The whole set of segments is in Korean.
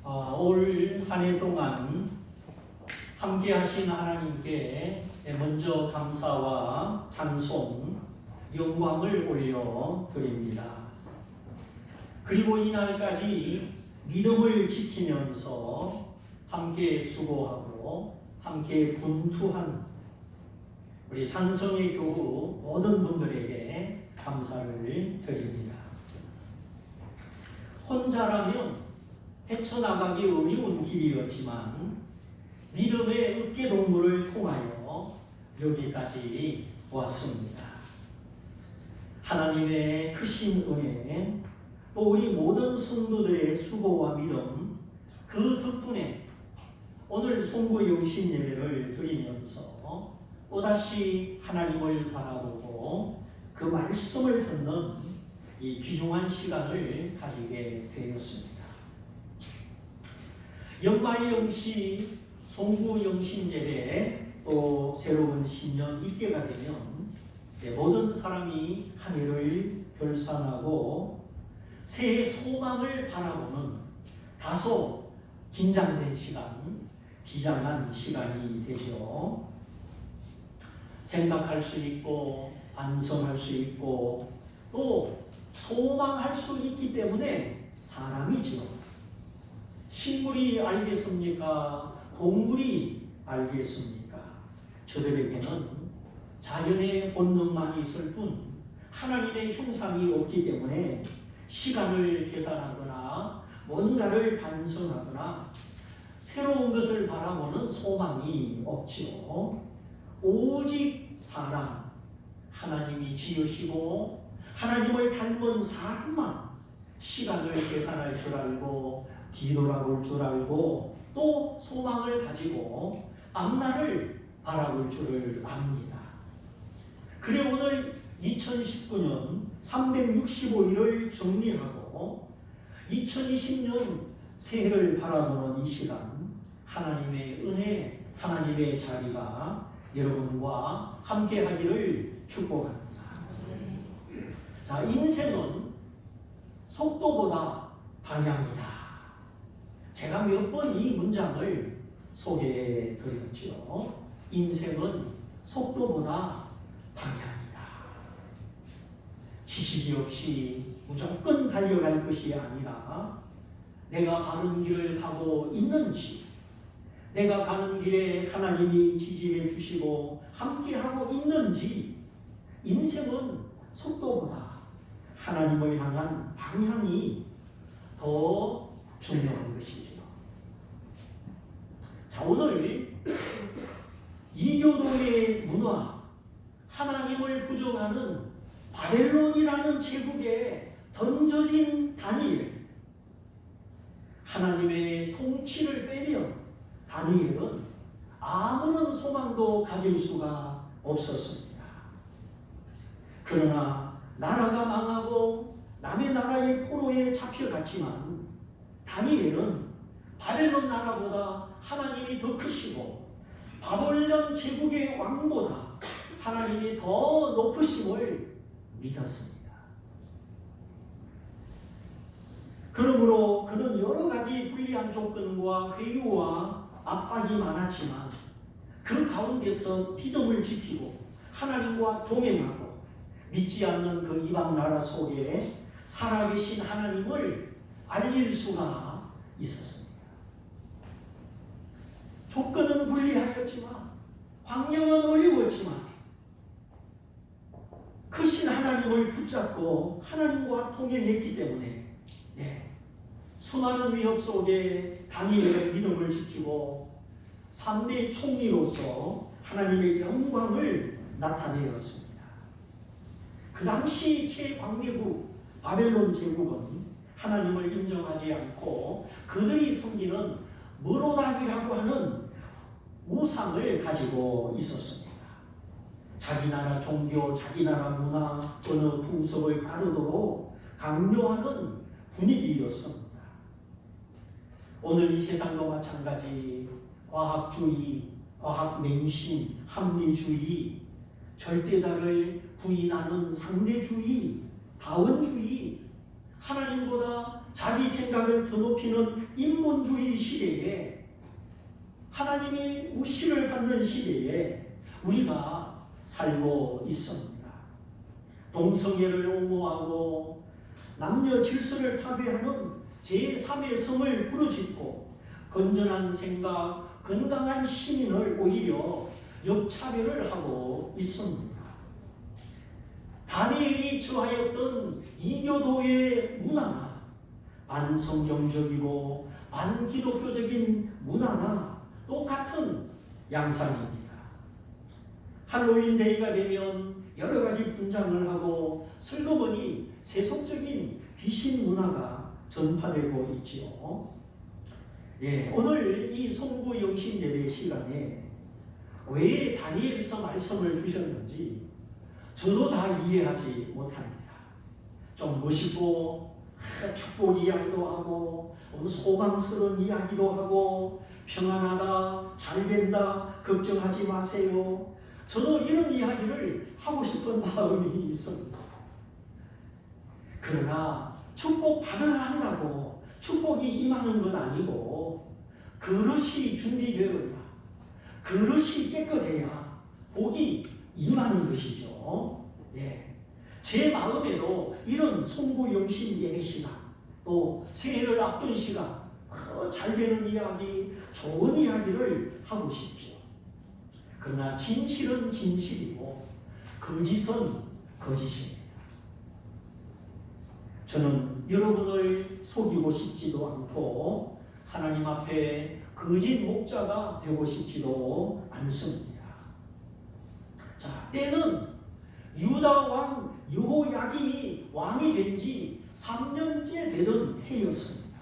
올 한 해 동안 함께 하신 하나님께 먼저 감사와 찬송, 영광을 올려드립니다. 그리고 이날까지 믿음을 지키면서 함께 수고하고 함께 분투한 우리 산성의 교우 모든 분들에게 감사를 드립니다. 혼자라면 헤쳐나가기 어려운 길이었지만 믿음의 어깨동무를 통하여 여기까지 왔습니다. 하나님의 크신 은혜, 또 우리 모든 성도들의 수고와 믿음, 그 덕분에 오늘 송구 영신 예배를 드리면서 또다시 하나님을 바라보고 그 말씀을 듣는 이 귀중한 시간을 가지게 되었습니다. 연말 영시, 송구 영신 예배, 또 새로운 신년 입계가 되면 모든 사람이 한 해를 결산하고 새해 소망을 바라보는 다소 긴장된 시간, 비장한 시간이 되죠. 생각할 수 있고 반성할 수 있고 또 소망할 수 있기 때문에 사람이죠. 식물이 알겠습니까? 동물이 알겠습니까? 저들에게는 자연의 본능만 있을 뿐 하나님의 형상이 없기 때문에 시간을 계산하거나 뭔가를 반성하거나 새로운 것을 바라보는 소망이 없지요. 오직 사람, 하나님이 지으시고 하나님을 닮은 사람만 시간을 계산할 줄 알고 뒤돌아볼 줄 알고 또 소망을 가지고 앞날을 바라볼 줄을 압니다. 그래 오늘 2019년 365일을 정리하고 2020년 새해를 바라보는 이 시간, 하나님의 은혜, 하나님의 자비가 여러분과 함께 하기를 축복합니다. 자, 인생은 속도보다 방향이다. 제가 몇 번 이 문장을 소개해 드렸지요. 인생은 속도보다 방향이다. 지식이 없이 무조건 달려갈 것이 아니라 내가 가는 길을 가고 있는지, 내가 가는 길에 하나님이 지지해 주시고 함께하고 있는지, 인생은 속도보다 하나님을 향한 방향이 더 중요한 것이죠. 자, 오늘 이교도의 문화, 하나님을 부정하는 바벨론이라는 제국에 던져진 다니엘, 하나님의 통치를 빼면 다니엘은 아무런 소망도 가질 수가 없었습니다. 그러나 나라가 망하고 남의 나라의 포로에 잡혀갔지만 다니엘은 바벨론 나라보다 하나님이 더 크시고 바벨론 제국의 왕보다 하나님이 더 높으심을 믿었습니다. 그러므로 그는 여러 가지 불리한 조건과 회유와 압박이 많았지만 그 가운데서 믿음을 지키고 하나님과 동행하고 믿지 않는 그 이방 나라 속에 살아계신 하나님을 알릴 수가 있었습니다. 조건은 불리하였지만 환경은 어려웠지만 크신 하나님을 붙잡고 하나님과 동행했기 때문에 수많은 위협 속에 다니엘의 믿음을 지키고 3대 총리로서 하나님의 영광을 나타내었습니다. 그 당시 최광대국 바벨론 제국은 하나님을 인정하지 않고 그들이 섬기는 머로닥이라고 하는 우상을 가지고 있었습니다. 자기 나라 종교, 자기 나라 문화, 어느 풍습을 따르도록 강요하는 분위기였습니다. 오늘 이 세상도 마찬가지 과학주의, 과학맹신, 합리주의, 절대자를 부인하는 상대주의, 다원주의, 하나님보다 자기 생각을 드높이는 인본주의 시대에, 하나님이 무시를 받는 시대에 우리가 살고 있습니다. 동성애를 옹호하고 남녀 질서를 파괴하는 제3의 성을 부르짖고 건전한 생각, 건강한 시민을 오히려 역차별을 하고 있습니다. 다니엘이 처하였던 이교도의 문화나 반성경적이고 반기독교적인 문화나 똑같은 양상입니다. 할로윈 데이가 되면 여러 가지 분장을 하고 슬그머니 세속적인 귀신 문화가 전파되고 있지요. 오늘 이 송구 영신 예배 시간에 왜 다니엘서 말씀을 주셨는지 저도 다 이해하지 못합니다. 좀 멋있고 축복 이야기도 하고 소망스러운 이야기도 하고 평안하다, 잘된다, 걱정하지 마세요. 저도 이런 이야기를 하고 싶은 마음이 있습니다. 그러나 축복 받으라 한다고 축복이 임하는 건 아니고 그릇이 준비되어야, 그릇이 깨끗해야 복이 임하는 것이죠. 제 마음에도 이런 송구영신 예배 시간, 또 새해를 앞둔 시간, 잘 되는 이야기, 좋은 이야기를 하고 싶죠. 그러나 진실은 진실이고 거짓은 거짓입니다. 저는 여러분을 속이고 싶지도 않고 하나님 앞에 거짓 목자가 되고 싶지도 않습니다. 자, 때는 유다 왕 여호야김이 왕이 된 지 3년째 되던 해였습니다.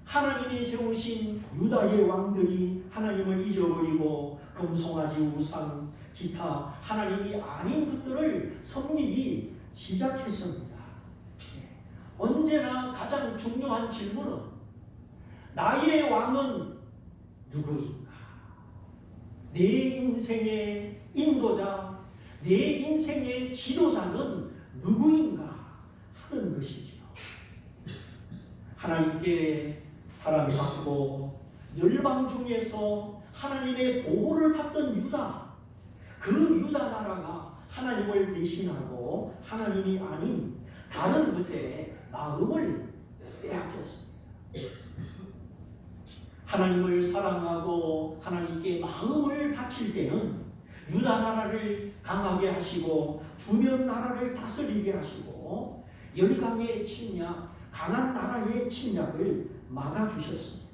하나님이 세우신 유다의 왕들이 하나님을 잊어버리고 금송아지, 우상, 기타 하나님이 아닌 것들을 섬기기 시작했습니다. 언제나 가장 중요한 질문은 나의 왕은 누구인가? 내 인생의 인도자, 내 인생의 지도자는 누구인가 하는 것이죠. 하나님께 사랑받고 열방 중에서 하나님의 보호를 받던 유다, 그 유다 나라가 하나님을 배신하고 하나님이 아닌 다른 것에 마음을 빼앗겼습니다. 하나님을 사랑하고 하나님께 마음을 바칠 때는 유다 나라를 강하게 하시고 주변 나라를 다스리게 하시고 열강의 침략, 강한 나라의 침략을 막아주셨습니다.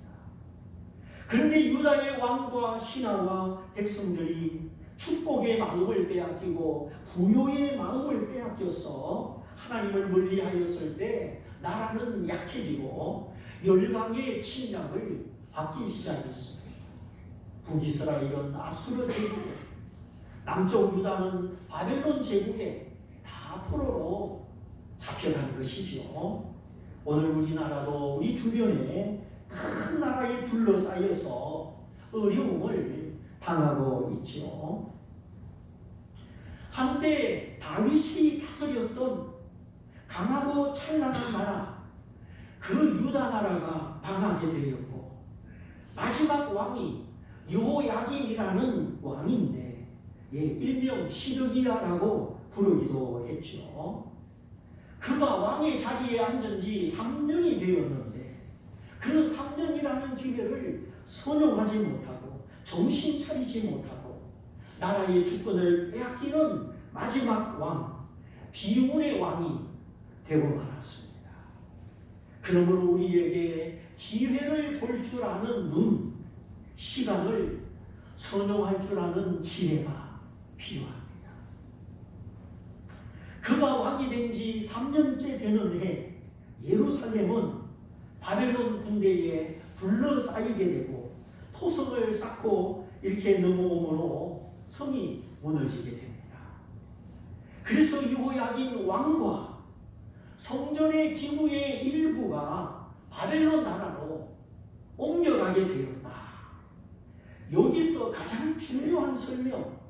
그런데 유다의 왕과 신하와 백성들이 축복의 마음을 빼앗기고 부요의 마음을 빼앗겨서 하나님을 멀리하였을 때 나라는 약해지고 열강의 침략을 받기 시작했습니다. 북이스라엘은 아수르 제국에, 남쪽 유다는 바벨론 제국에 다 포로로 잡혀간 것이죠. 오늘 우리나라도 우리 주변에 큰 나라에 둘러싸여서 어려움을 당하고 있죠. 한때 다윗이 다스렸던 강하고 찬란한 나라, 그 유다 나라가 망하게 되었고 마지막 왕이 여호야김이라는 왕인데 일명 시드기야라고 부르기도 했죠. 그가 왕의 자리에 앉은 지 3년이 되었는데 그 3년이라는 기회를 선용하지 못하고 정신 차리지 못하고 나라의 주권을 빼앗기는 마지막 왕, 비운의 왕이 되고 말았습니다. 그러므로 우리에게 기회를 볼 줄 아는 눈, 시간을 선용할 줄 아는 지혜가 필요합니다. 그가 왕이 된 지 3년째 되는 해 예루살렘은 바벨론 군대에 둘러싸이게 되고 토성을 쌓고 이렇게 넘어오므로 성이 무너지게 됩니다. 그래서 여호야김 왕과 성전의 기구의 일부가 바벨론 나라로 옮겨가게 되었다. 여기서 가장 중요한 설명,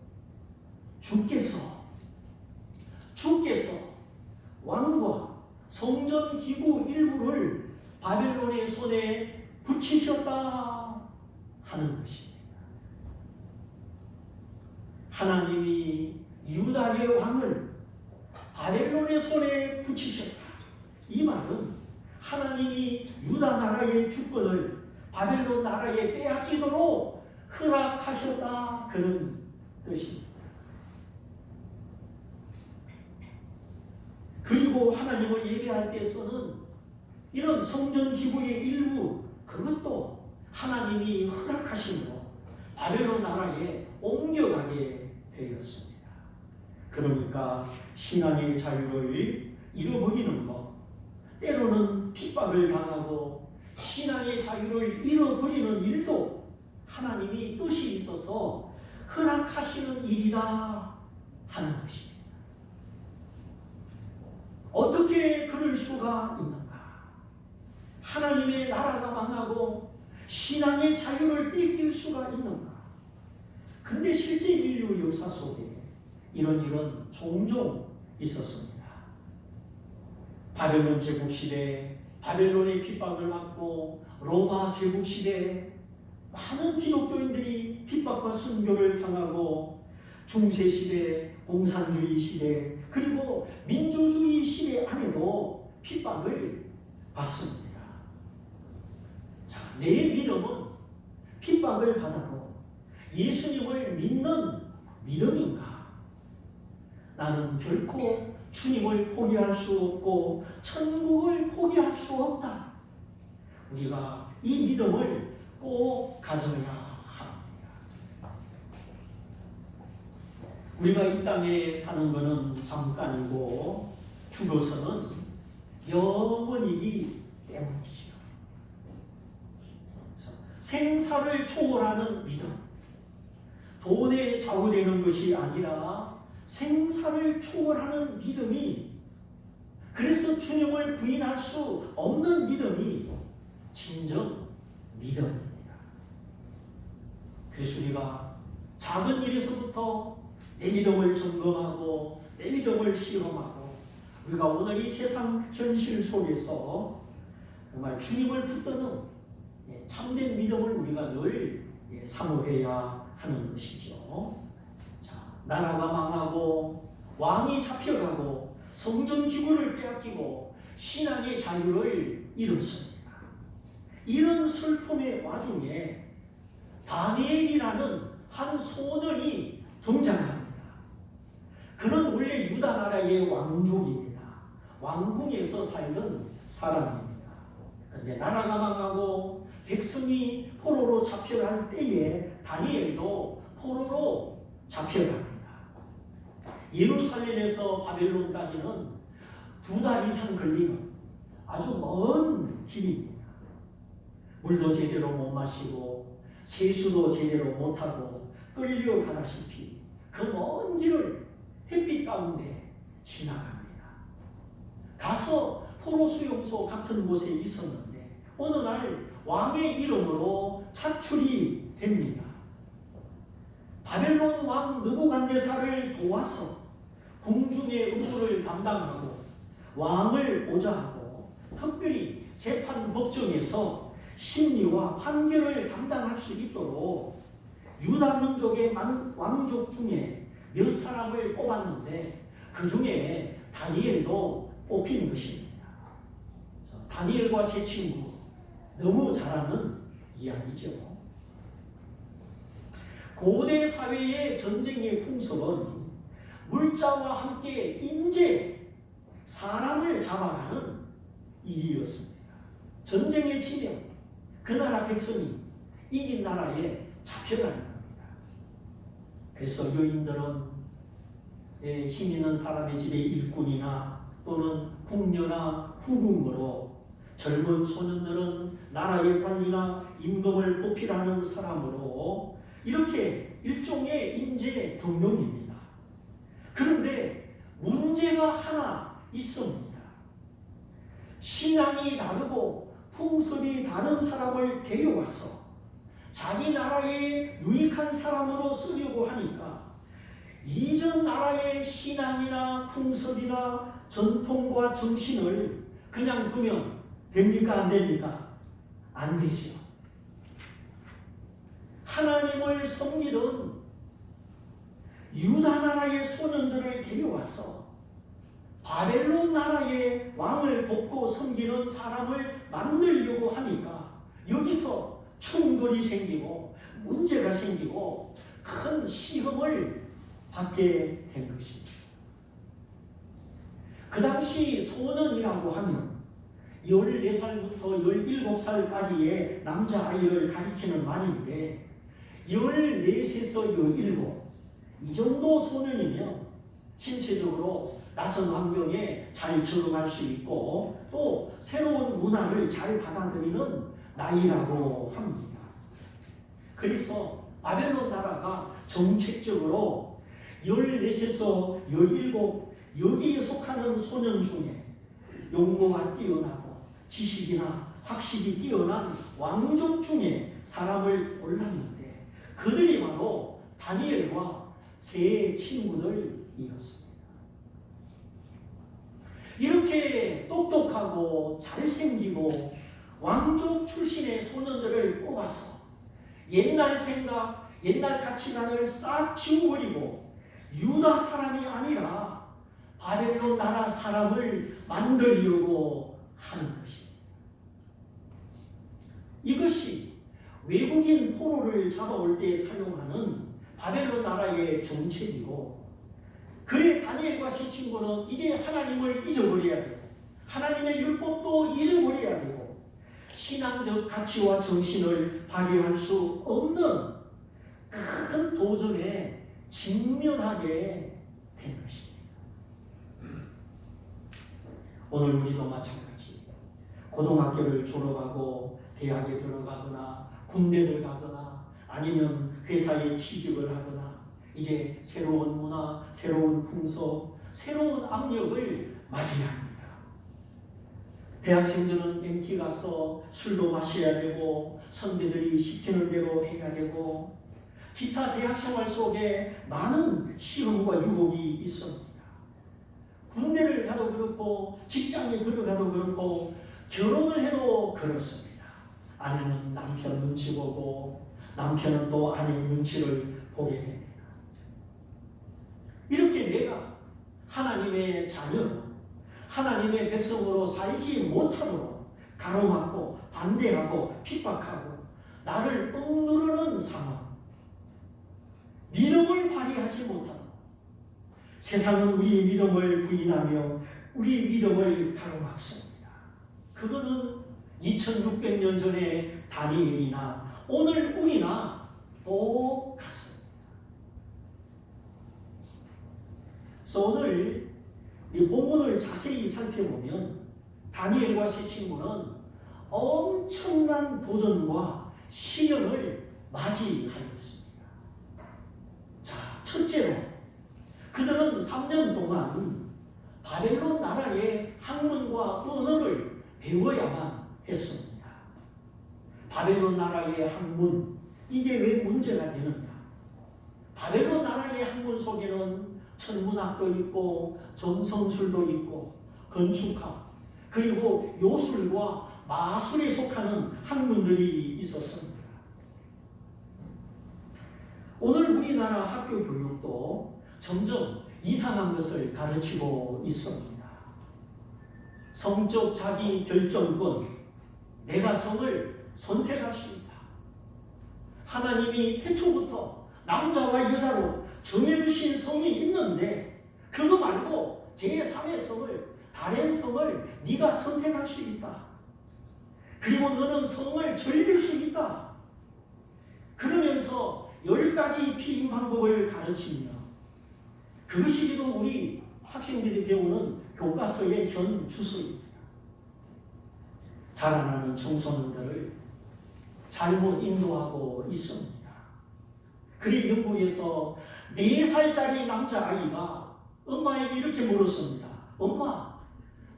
주께서 왕과 성전 기구 일부를 바벨론의 손에 붙이셨다 하는 것입니다. 하나님이 유다의 왕을 바벨론의 손에 붙이셨다. 이 말은 하나님이 유다 나라의 주권을 바벨론 나라에 빼앗기도록 허락하셨다 그런 뜻입니다. 그리고 하나님을 예배할 때 쓰는 이런 성전 기구의 일부, 그것도 하나님이 허락하심으로 바벨론 나라에 옮겨가게 되었습니다. 그러니까 신앙의 자유를 잃어버리는 것, 때로는 핍박을 당하고 신앙의 자유를 잃어버리는 일도 하나님이 뜻이 있어서 허락하시는 일이다 하는 것입니다. 어떻게 그럴 수가 있는가? 하나님의 나라가 망하고 신앙의 자유를 뺏길 수가 있는가? 근데 실제 인류 역사 속에 이런 일은 종종 있었습니다. 바벨론 제국 시대, 바벨론의 핍박을 받고 로마 제국 시대 많은 기독교인들이 핍박과 순교를 당하고 중세 시대, 공산주의 시대, 그리고 민주주의 시대 안에도 핍박을 받습니다. 자, 내 믿음은 핍박을 받아도 예수님을 믿는 믿음인가? 나는 결코 주님을 포기할 수 없고 천국을 포기할 수 없다. 우리가 이 믿음을 꼭 가져야 합니다. 우리가 이 땅에 사는 것은 잠깐이고 죽어서는 영원이기 때문이지요. 생사를 초월하는 믿음, 돈에 좌우되는 것이 아니라 생사를 초월하는 믿음이, 그래서 주님을 부인할 수 없는 믿음이 진정 믿음입니다. 그래서 우리가 작은 일에서부터 내 믿음을 점검하고 내 믿음을 실험하고 우리가 오늘 이 세상 현실 속에서 정말 주님을 붙드는 참된 믿음을 우리가 늘 사모해야 하는 것이죠. 자, 나라가 망하고 왕이 잡혀가고 성전 기구를 빼앗기고 신앙의 자유를 잃었습니다. 이런 슬픔의 와중에 다니엘이라는 한 소년이 등장합니다. 그는 원래 유다 나라의 왕족입니다. 왕궁에서 살던 사람입니다. 그런데 나라가 망하고 백성이 포로로 잡혀갈 때에 다니엘도 포로로 잡혀갑니다. 예루살렘에서 바벨론까지는 2달 이상 걸리는 아주 먼 길입니다. 물도 제대로 못 마시고 세수도 제대로 못하고 끌려가다시피 그 먼 길을 햇빛 가운데 지나갑니다. 가서 포로 수용소 같은 곳에 있었는데 어느 날 왕의 이름으로 차출이 됩니다. 바벨론 왕 느부갓네살을 도와서 궁중의 의무를 담당하고 왕을 보좌하고 특별히 재판 법정에서 심리와 판결을 담당할 수 있도록 유다 민족의 왕족 중에 몇 사람을 뽑았는데 그 중에 다니엘도 뽑힌 것입니다. 다니엘과 세 친구 너무 잘하는 이야기죠. 고대 사회의 전쟁의 풍습은 물자와 함께 인재, 사람을 잡아가는 일이었습니다. 전쟁의 지명, 그 나라 백성이 이긴 나라에 잡혀가는 겁니다. 그래서 여인들은 힘 있는 사람의 집의 일꾼이나 또는 궁녀나 후궁으로, 젊은 소년들은 나라의 관리나 임금을 보필하는 사람으로 이렇게 일종의 인재 등용입니다. 그런데 문제가 하나 있습니다. 신앙이 다르고 풍습이 다른 사람을 데려와서 자기 나라에 유익한 사람으로 쓰려고 하니까 이전 나라의 신앙이나 풍습이나 전통과 정신을 그냥 두면 됩니까? 안 됩니까? 안 되지요. 하나님을 섬기던 유다 나라의 소년들을 데려와서 바벨론 나라의 왕을 돕고 섬기는 사람을 만들려고 하니까 여기서 충돌이 생기고 문제가 생기고 큰 시험을 받게 된 것입니다. 그 당시 소년이라고 하면 14살부터 17살까지의 남자아이를 가리키는 말인데 14에서 17 이 정도 소년이면 신체적으로 낯선 환경에 잘 적응할 수 있고 또 새로운 문화를 잘 받아들이는 나이라고 합니다. 그래서 바벨론 나라가 정책적으로 14에서 17 여기에 속하는 소년 중에 용모가 뛰어나고 지식이나 학식이 뛰어난 왕족 중에 사람을 골랐는데 그들이 바로 다니엘과 세 친구들이었습니다. 이렇게 똑똑하고 잘생기고 왕족 출신의 소년들을 뽑아서 옛날 생각, 옛날 가치관을 싹 지워버리고 유다 사람이 아니라 바벨론 나라 사람을 만들려고 하는 것입니다. 이것이 외국인 포로를 잡아올 때 사용하는 바벨론 나라의 정책이고, 그래 다니엘과 세 친구는 이제 하나님을 잊어버려야 되고 하나님의 율법도 잊어버려야 되고 신앙적 가치와 정신을 발휘할 수 없는 큰 도전에 직면하게 된 것입니다. 오늘 우리도 마찬가지 고등학교를 졸업하고 대학에 들어가거나 군대를 가거나 아니면 회사에 취직을 하거나 이제 새로운 문화, 새로운 풍속, 새로운 압력을 맞이합니다. 대학생들은 MT 가서 술도 마셔야 되고 선배들이 시키는 대로 해야 되고 기타 대학생활 속에 많은 시험과 유혹이 있습니다. 군대를 가도 그렇고 직장에 들어가도 그렇고 결혼을 해도 그렇습니다. 아내는 남편 눈치 보고 남편은 또 아내 눈치를 보게 됩니다. 이렇게 내가 하나님의 자녀로 하나님의 백성으로 살지 못하도록 가로막고 반대하고 핍박하고 나를 억누르는 상황, 믿음을 발휘하지 못하도록 세상은 우리 믿음을 부인하며 우리 믿음을 가로막습니다. 그거는 2600년 전에 다니엘이나 오늘 우리나 똑같습니다. 그래서 오늘 이 본문을 자세히 살펴보면 다니엘과 세 친구는 엄청난 도전과 시련을 맞이하였습니다. 자, 첫째로 그들은 3년 동안 바벨론 나라의 학문과 언어를 배워야만 했습니다. 바벨론 나라의 학문, 이게 왜 문제가 되느냐? 바벨론 나라의 학문 속에는 천문학도 있고 점성술도 있고 건축학 그리고 요술과 마술에 속하는 학문들이 있었습니다. 오늘 우리나라 학교 교육도 점점 이상한 것을 가르치고 있습니다. 성적 자기 결정권, 내가 성을 선택할 수 있다. 하나님이 태초부터 남자와 여자로 정해주신 성이 있는데 그거 말고 제3의 성을, 다른 성을 네가 선택할 수 있다. 그리고 너는 성을 즐길 수 있다. 그러면서 10가지 피임 방법을 가르치며 그것이 지금 우리 학생들이 배우는 교과서의 현 주소입니다. 자라나는 청소년들을 잘못 인도하고 있습니다. 그리 영국에서 4살짜리 남자아이가 엄마에게 이렇게 물었습니다. 엄마,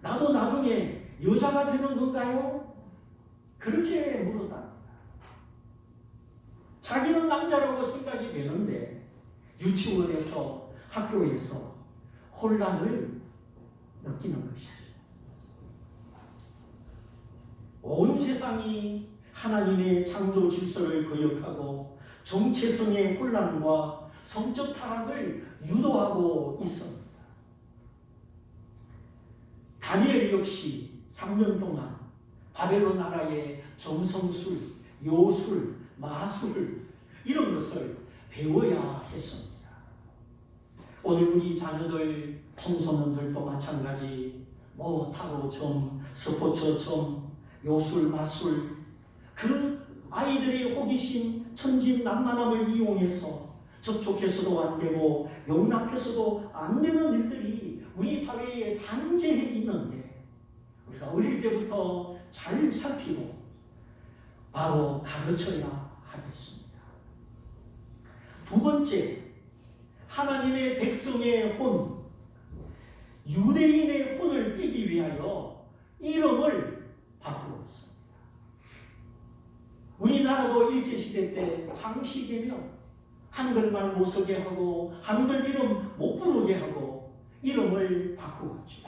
나도 나중에 여자가 되는 건가요? 그렇게 물었답니다. 자기는 남자라고 생각이 되는데 유치원에서 학교에서 혼란을 느끼는 것이죠. 온 세상이 하나님의 창조 질서를 거역하고 정체성의 혼란과 성적 타락을 유도하고 있습니다. 다니엘 역시 3년 동안 바벨론 나라의 점성술, 요술, 마술 이런 것을 배워야 했습니다. 오늘 우리 자녀들, 청소년들도 마찬가지 타로점, 스포츠점, 요술, 마술 그 아이들의 호기심, 천진난만함을 이용해서 접촉해서도 안 되고 용납해서도 안 되는 일들이 우리 사회에 산재해 있는데 우리가 어릴 때부터 잘 살피고 바로 가르쳐야 하겠습니다. 두 번째, 하나님의 백성의 혼, 유대인의 혼을 빼기 위하여 이름을 바꾸었습니다. 우리나라도 일제시대 때 장시개명, 한글말 못 쓰게 하고 한글 이름 못 부르게 하고 이름을 바꾸었죠.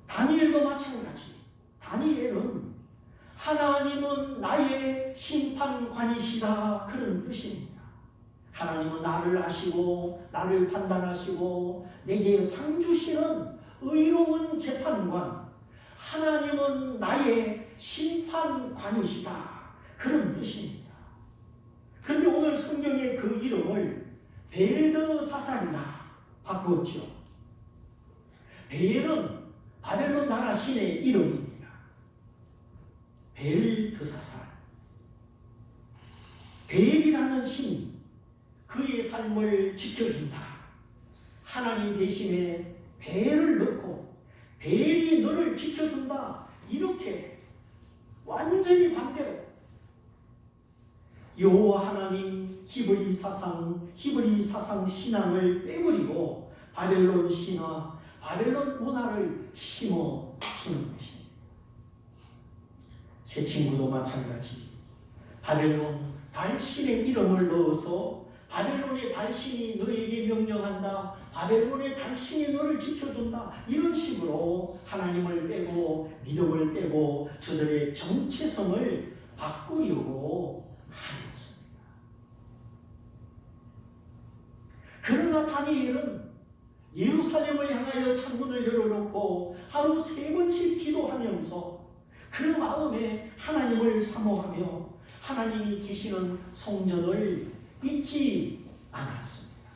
다니엘도 마찬가지. 다니엘은 하나님은 나의 심판관이시다 그런 뜻입니다. 하나님은 나를 아시고 나를 판단하시고 내게 상 주시는 의로운 재판관, 하나님은 나의 심판관이시다 그런 뜻입니다. 그런데 오늘 성경의 그 이름을 벨드사살이다 바꾸었죠. 벨은 바벨론 나라 신의 이름입니다. 벨드사살. 벨이라는 신이 그의 삶을 지켜준다. 하나님 대신에 벨을 넣고 벨이 너를 지켜준다. 이렇게 완전히 반대로 여호와 하나님 히브리 사상 신앙을 빼버리고 바벨론 신화, 바벨론 문화를 심어주는 것입니다. 제 친구도 마찬가지. 바벨론 달신의 이름을 넣어서 바벨론의 달신이 너에게 명령한다. 바벨론의 달신이 너를 지켜준다. 이런 식으로 하나님을 빼고 믿음을 빼고 저들의 정체성을 바꾸려고 하였습니다. 그러나 다니엘은 예루살렘을 향하여 창문을 열어놓고 하루 3번씩 기도하면서 그 마음에 하나님을 사모하며 하나님이 계시는 성전을 잊지 않았습니다.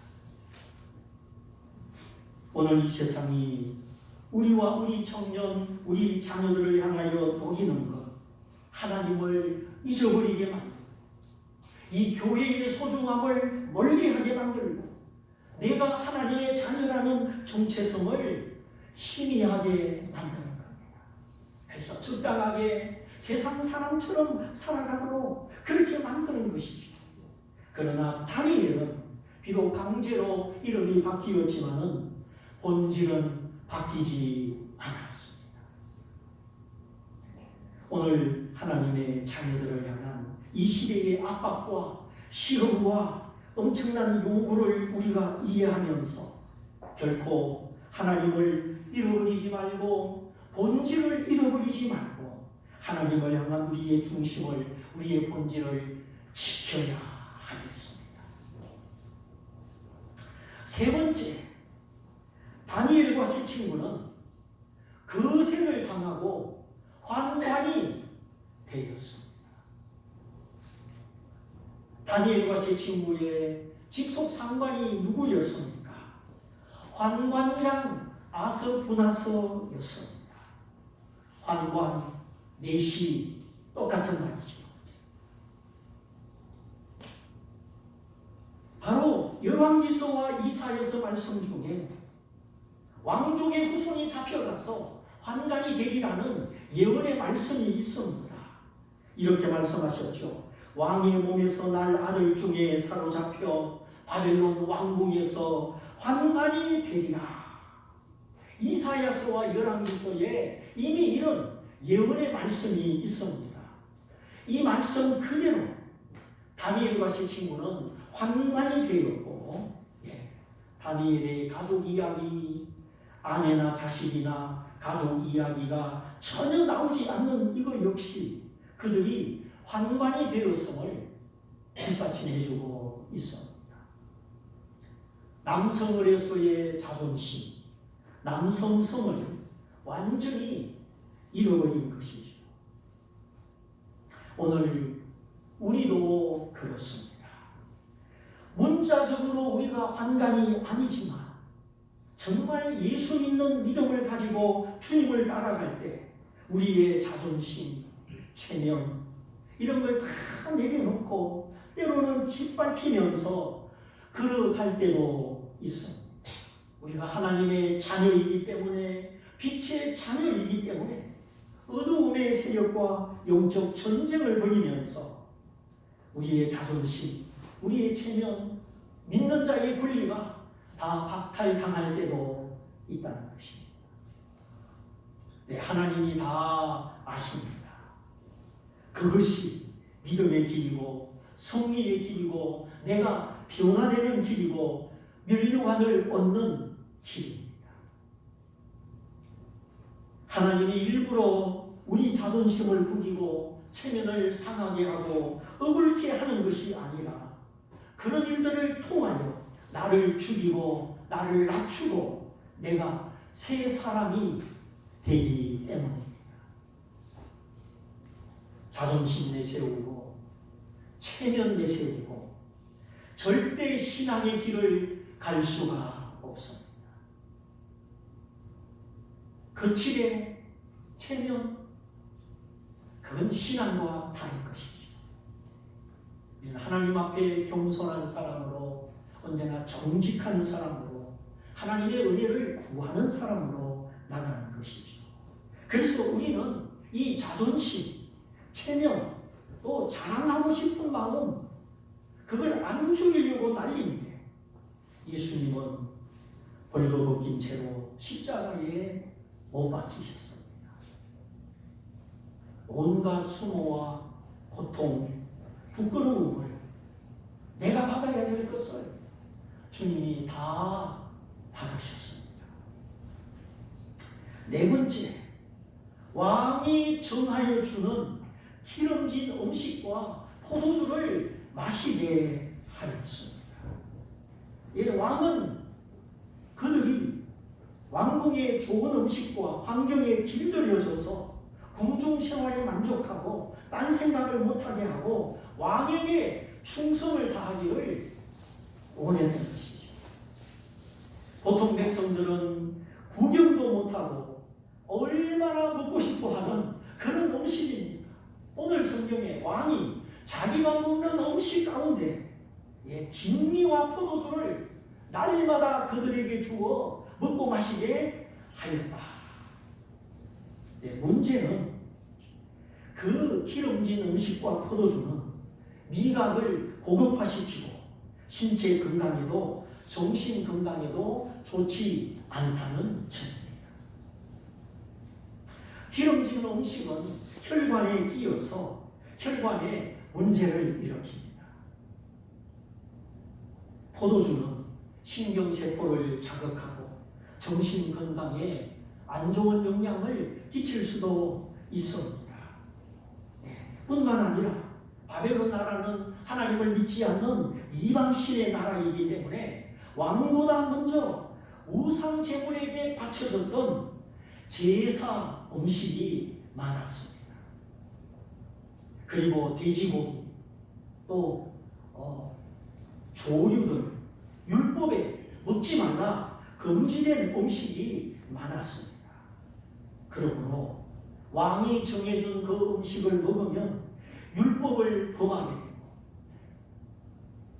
오늘 이 세상이 우리와 우리 청년, 우리 자녀들을 향하여 녹이는 것, 하나님을 잊어버리게 만들고 이 교회의 소중함을 멀리하게 만들고 내가 하나님의 자녀라는 정체성을 희미하게 만드는 겁니다. 그래서 적당하게 세상 사람처럼 살아가도록 그렇게 만드는 것이죠. 그러나 다니엘은 비록 강제로 이름이 바뀌었지만은 본질은 바뀌지 않았습니다. 오늘 하나님의 자녀들을 향한 이 시대의 압박과 시험과 엄청난 요구를 우리가 이해하면서 결코 하나님을 잃어버리지 말고 본질을 잃어버리지 말고 하나님을 향한 우리의 중심을, 우리의 본질을 지켜야 하겠습니다. 세 번째, 다니엘과 세 친구는 거세를 당하고 환관이 되었습니다. 다니엘과 세 친구의 직속 상관이 누구였습니까? 환관장 아스부나서였습니다. 환관, 내시 똑같은 말이죠. 바로 열왕기서와 이사야서 말씀 중에 왕족의 후손이 잡혀가서 환관이 되리라는 예언의 말씀이 있습니다. 이렇게 말씀하셨죠. 왕의 몸에서 날 아들 중에 사로잡혀 바벨론 왕궁에서 환관이 되리라. 이사야서와 열왕기서에 이미 이런 예언의 말씀이 있습니다. 이 말씀 그대로 다니엘과 세 친구는 환관이 되었고, 다니엘의 가족 이야기, 아내나 자식이나 가족 이야기가 전혀 나오지 않는 이거 역시 그들이 환관이 되었음을 뒷받침해주고 있습니다. 남성으로서의 자존심, 남성성을 완전히 잃어버린 것이죠. 오늘 우리도 그렇습니다. 문자적으로 우리가 환관이 아니지만 정말 예수 믿는 믿음을 가지고 주님을 따라갈 때 우리의 자존심, 체면 이런 걸 다 내려놓고 때로는 짓밟히면서 걸어갈 때도 있습니다. 우리가 하나님의 자녀이기 때문에 빛의 자녀이기 때문에 어두움의 세력과 영적 전쟁을 벌이면서 우리의 자존심, 우리의 체면, 믿는 자의 권리가 다 박탈당할 때도 있다는 것입니다. 네, 하나님이 다 아십니다. 그것이 믿음의 길이고 성리의 길이고 내가 변화되는 길이고 면류관을 얻는 길입니다. 하나님이 일부러 우리 자존심을 구기고 체면을 상하게 하고 억울케 하는 것이 아니라 그런 일들을 통하여 나를 죽이고 나를 낮추고 내가 새 사람이 되기 때문입니다. 자존심 내세우고 체면 내세우고 절대 신앙의 길을 갈 수가 없습니다. 거칠의 체면, 그건 신앙과 다른 것이죠. 하나님 앞에 겸손한 사람으로 언제나 정직한 사람으로 하나님의 은혜를 구하는 사람으로 나가는 것이죠. 그래서 우리는 이 자존심, 체면, 또 자랑하고 싶은 마음 그걸 안 죽이려고 난리인데 예수님은 벌거벗긴 채로 십자가에 못 박히셨습니다. 온갖 수모와 고통, 부끄러움을 내가 받아야 될 것을 주님이 다 받으셨습니다. 네 번째, 왕이 정하여 주는 기름진 음식과 포도주를 마시게 하였습니다. 예, 왕은 그들이 왕궁의 좋은 음식과 환경에 길들여져서 궁중 생활에 만족하고 딴 생각을 못하게 하고 왕에게 충성을 다하기를 원했던 것이죠. 보통 백성들은 구경도 못하고 얼마나 먹고 싶어하는 그런 음식입니다. 오늘 성경에 왕이 자기가 먹는 음식 가운데 진미와 포도주를 날마다 그들에게 주어 먹고 마시게 하였다. 문제는 그 기름진 음식과 포도주는 미각을 고급화시키고 신체 건강에도 정신 건강에도 좋지 않다는 점입니다. 기름진 음식은 혈관에 끼어서 혈관에 문제를 일으킵니다. 포도주는 신경세포를 자극하고 정신 건강에 안 좋은 영향을 끼칠 수도 있습니다. 뿐만 아니라 바벨론 나라는 하나님을 믿지 않는 이방신의 나라이기 때문에 왕보다 먼저 우상 제물에게 바쳐졌던 제사 음식이 많았습니다. 그리고 돼지고기 또 조류들 율법에 먹지 말라 금지된 음식이 많았습니다. 그러므로 왕이 정해준 그 음식을 먹으면 율법을 범하게 되고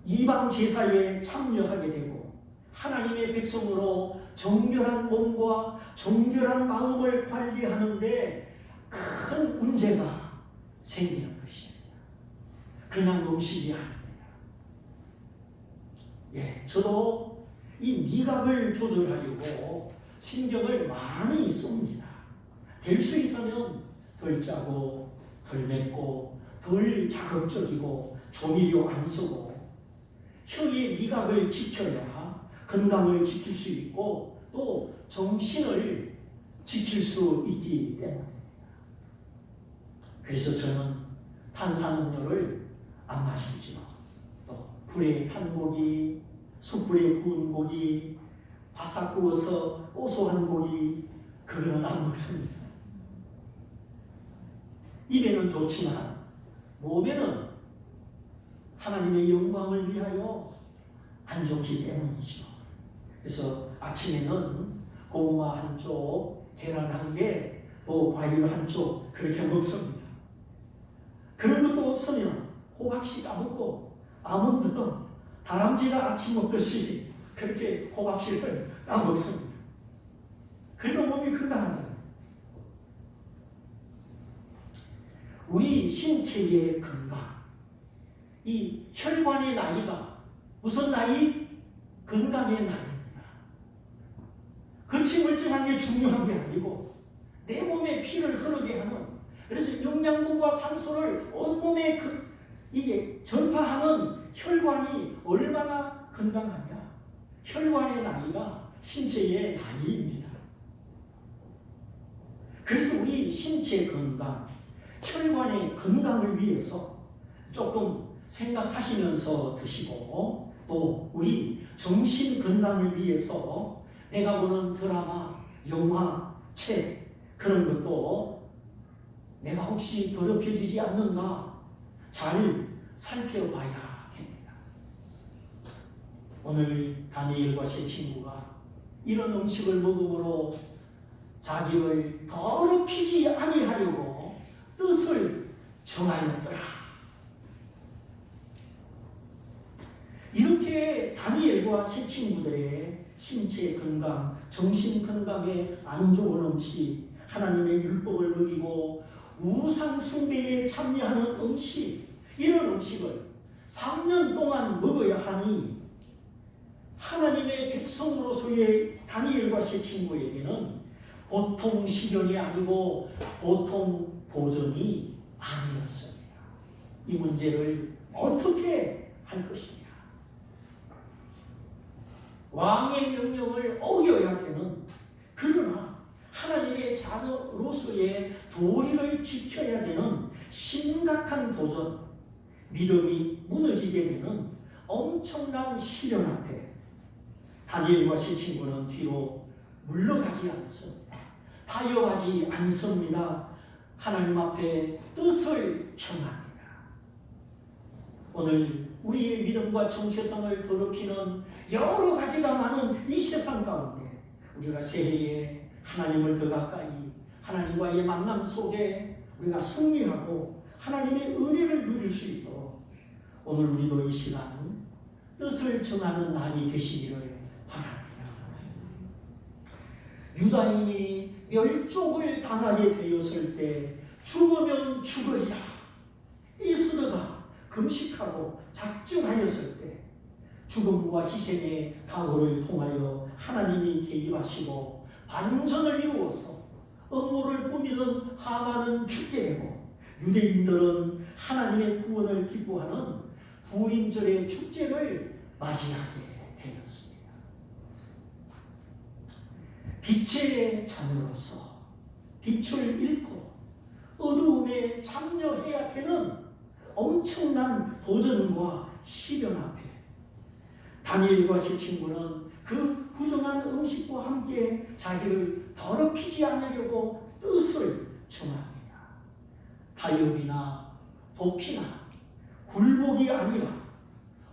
이방 제사에 참여하게 되고 하나님의 백성으로 정결한 몸과 정결한 마음을 관리하는데 큰 문제가 생기는 것입니다. 그냥 음식이 아닙니다. 저도 이 미각을 조절하려고 신경을 많이 씁니다. 될 수 있으면 덜 짜고 덜 맵고 덜 자극적이고 조미료 안 쓰고 혀의 미각을 지켜야 건강을 지킬 수 있고 또 정신을 지킬 수 있기 때문입니다. 그래서 저는 탄산음료를 안 마시죠. 또 불에 탄 고기, 숯불에 구운 고기, 바싹 구워서 고소한 고기, 그거는 안 먹습니다. 입에는 좋지만 몸에는 하나님의 영광을 위하여 안 좋기 때문이죠. 그래서 아침에는 고구마 한 쪽, 계란 한 개, 또 과일 한 쪽 그렇게 먹습니다. 그런 것도 없으면 호박씨 까먹고 아몬드, 다람쥐가 아침 먹듯이 그렇게 호박씨를 까먹습니다. 그래도 몸이 건강하잖아요. 우리 신체의 건강, 이 혈관의 나이가 무슨 나이? 건강의 나이입니다. 거치물증한 게 중요한 게 아니고 내 몸에 피를 흐르게 하는, 그래서 영양분과 산소를 온몸에 이게 전파하는 혈관이 얼마나 건강하냐? 혈관의 나이가 신체의 나이입니다. 그래서 우리 신체 건강, 혈관의 건강을 위해서 조금 생각하시면서 드시고, 또 우리 정신 건강을 위해서 내가 보는 드라마, 영화, 책 그런 것도 내가 혹시 더럽혀지지 않는가 잘 살펴봐야 됩니다. 오늘 다니엘과 세 친구가 이런 음식을 먹음으로 자기를 더럽히지 아니하려고 뜻을 정하였더라. 이렇게 다니엘과 세 친구들의 신체 건강, 정신 건강에 안 좋은 음식, 하나님의 율법을 어기고 우상 숭배에 참여하는 음식, 이런 음식을 3년 동안 먹어야 하니 하나님의 백성으로서의 다니엘과 세 친구에게는 보통 시련이 아니고 보통 도전이 아니었습니다. 이 문제를 어떻게 할 것이냐? 왕의 명령을 어겨야 되는, 그러나 하나님의 자녀로서의 도리를 지켜야 되는 심각한 도전, 믿음이 무너지게 되는 엄청난 시련 앞에 다니엘과 세 친구는 뒤로 물러가지 않습니다. 타협하지 않습니다. 하나님 앞에 뜻을 청합니다. 오늘 우리의 믿음과 정체성을 더럽히는 여러 가지가 많은 이 세상 가운데 우리가 새해에 하나님을 더 가까이, 하나님과의 만남 속에 우리가 승리하고 하나님의 은혜를 누릴 수 있도록 오늘 우리도 이 시간 뜻을 정하는 날이 되시기를 바랍니다. 유다인이 멸족을 당하게 되었을 때 죽으면 죽으리라, 에스더가 금식하고 작정하였을 때 죽음과 희생의 각오를 통하여 하나님이 개입하시고 반전을 이루어서 음모를 꾸미던 하만은 죽게 되고 유대인들은 하나님의 구원을 기뻐하는 부림절의 축제를 맞이하게 되었습니다. 빛의 자녀로서 빛을 잃고 어두움에 참여해야 되는 엄청난 도전과 시련 앞에 다니엘과 세 친구는 그 부정한 음식과 함께 자기를 더럽히지 않으려고 뜻을 정합니다. 타협이나 도피나 굴복이 아니라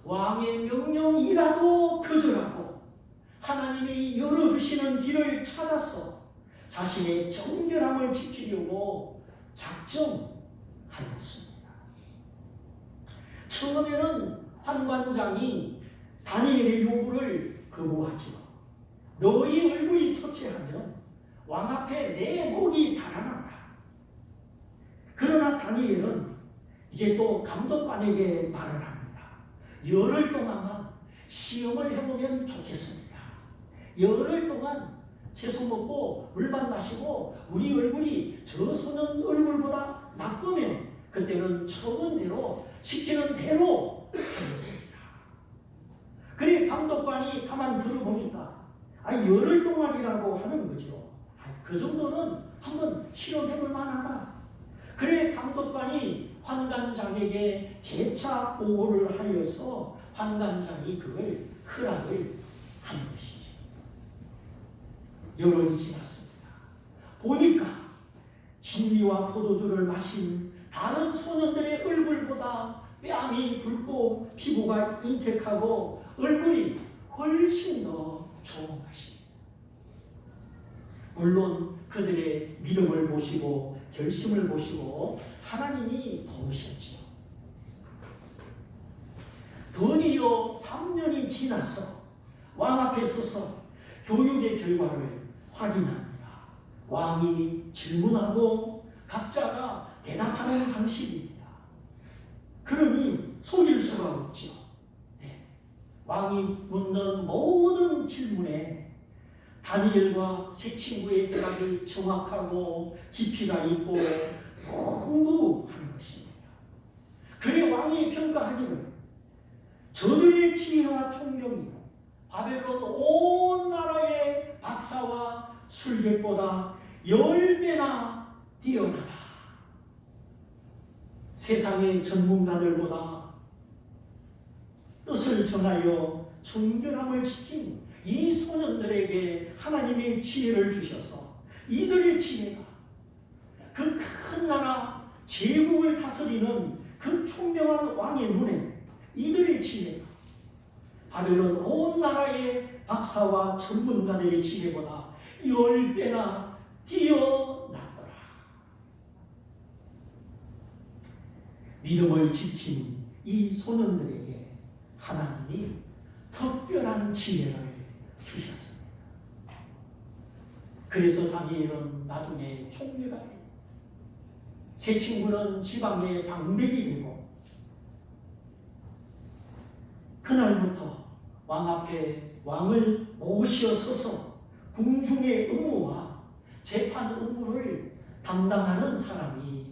왕의 명령이라도 거절하고 하나님이 열어주시는 길을 찾아서 자신의 정결함을 지키려고 작정하였습니다. 처음에는 환관장이 다니엘의 요구를 거부하죠. 너희 얼굴이 초췌하면 왕 앞에 내 목이 달아난다. 그러나 다니엘은 이제 또 감독관에게 말을 합니다. 열흘 동안만 시험을 해보면 좋겠습니다. 열흘 동안 채소 먹고 물만 마시고 우리 얼굴이 저 소년 얼굴보다 나쁘면 그때는 처음 대로 시키는 대로 하겠습니다. 그래 감독관이 가만 들어보니까 열흘 동안이라고 하는 거죠. 그 정도는 한번 실험해 볼 만하다. 그래 감독관이 환관장에게 재차 보고를 하여서 환관장이 그걸 허락을 한 것이죠. 여론이 지났습니다. 보니까 진미와 포도주를 마신 다른 소년들의 얼굴보다 뺨이 굵고 피부가 인택하고 얼굴이 훨씬 더 좋은 것입니다. 물론 그들의 믿음을 보시고 결심을 보시고 하나님이 도우셨죠. 드디어 3년이 지나서 왕 앞에 서서 교육의 결과를 확인합니다. 왕이 질문하고 각자가 대답하는 방식입니다. 그러니 속일 수가 없죠. 네. 왕이 묻는 모든 질문에 다니엘과 세 친구의 대답이 정확하고 깊이가 있고 풍부한 것입니다. 그의 왕이 평가하기를 저들의 지혜와 총명이 바벨론 온 나라의 박사와 술객보다 10배나 뛰어나다. 세상의 전문가들보다 뜻을 정하여 정결함을 지킨 이 소년들에게 하나님의 지혜를 주셔서 이들의 지혜가 그 큰 나라 제국을 다스리는 그 총명한 왕의 눈에 이들의 지혜가 바벨론 온 나라의 박사와 전문가들의 지혜보다 10배나 뛰어났더라. 믿음을 지킨 이 소년들에게 하나님이 특별한 지혜를 주셨습니다. 그래서 다니엘은 나중에 총리가 되고 세 친구는 지방의 방백이 되고 그날부터 왕 앞에 왕을 모시어 서서 궁중의 의무와 재판 의무를 담당하는 사람이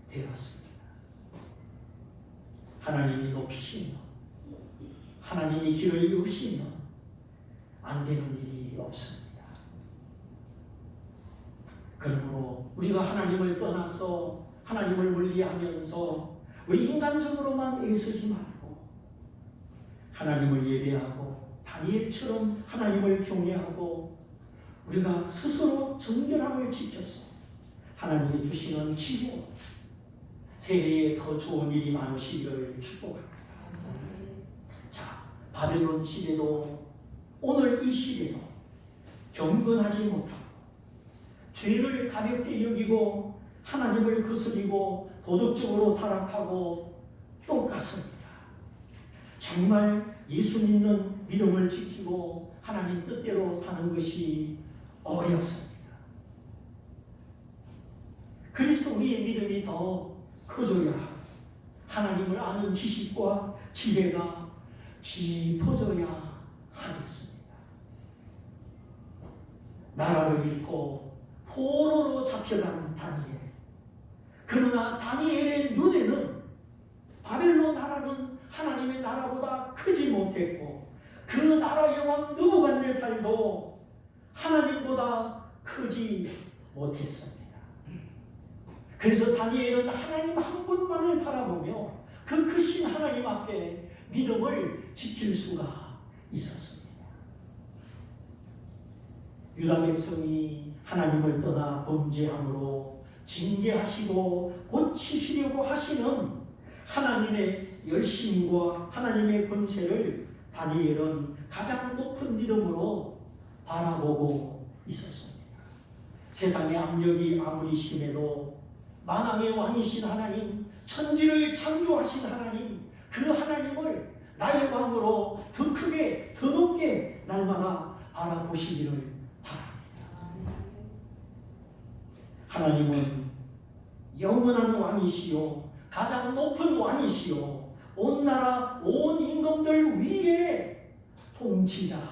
되었습니다. 하나님이 높이시며 하나님이 길을 이으시며 안 되는 일이 없습니다. 그러므로 우리가 하나님을 떠나서 하나님을 멀리하면서 우리 인간적으로만 애쓰지 말고 하나님을 예배하고 다니엘처럼 하나님을 경외하고 우리가 스스로 정결함을 지켜서 하나님이 주시는 지혜로 새해에 더 좋은 일이 많으시기를 축복합니다. 자, 바벨론 시대도 오늘 이 시대도 경건하지 못하고 죄를 가볍게 여기고 하나님을 거스리고 도덕적으로 타락하고 똑같습니다. 정말 예수 믿는 믿음을 지키고 하나님 뜻대로 사는 것이 어렵습니다. 그래서 우리의 믿음이 더 커져야 하고 하나님을 아는 지식과 지혜가 깊어져야 하겠습니다. 나라를 잃고 포로로 잡혀간 다니엘. 그러나 다니엘의 눈에는 바벨론 나라는 하나님의 나라보다 크지 못했고 그 나라의 왕 느부갓네살도 하나님보다 크지 못했습니다. 그래서 다니엘은 하나님 한 분만을 바라보며 그 크신 하나님 앞에 믿음을 지킬 수가 있었습니다. 유다 백성이 하나님을 떠나 범죄함으로 징계하시고 고치시려고 하시는 하나님의 열심과 하나님의 권세를 다니엘은 가장 높은 믿음으로 바라보고 있었습니다. 세상의 압력이 아무리 심해도 만왕의 왕이신 하나님, 천지를 창조하신 하나님, 그 하나님을 나의 왕으로 더 크게 더 높게 날마다 바라보시기를 바랍니다. 하나님은 영원한 왕이시요 가장 높은 왕이시요 온 나라 온 임금들 위에 통치자이십니다.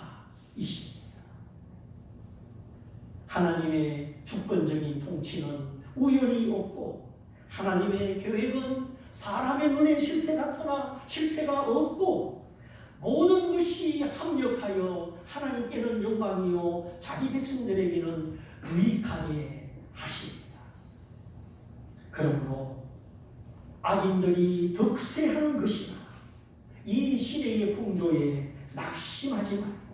하나님의 주권적인 통치는 우연이 없고 하나님의 계획은 사람의 눈에 실패 같으나 실패가 없고 모든 것이 합력하여 하나님께는 영광이요 자기 백성들에게는 유익하게 하십니다. 그러므로 악인들이 득세하는 것이나 이 시대의 풍조에 낙심하지 말고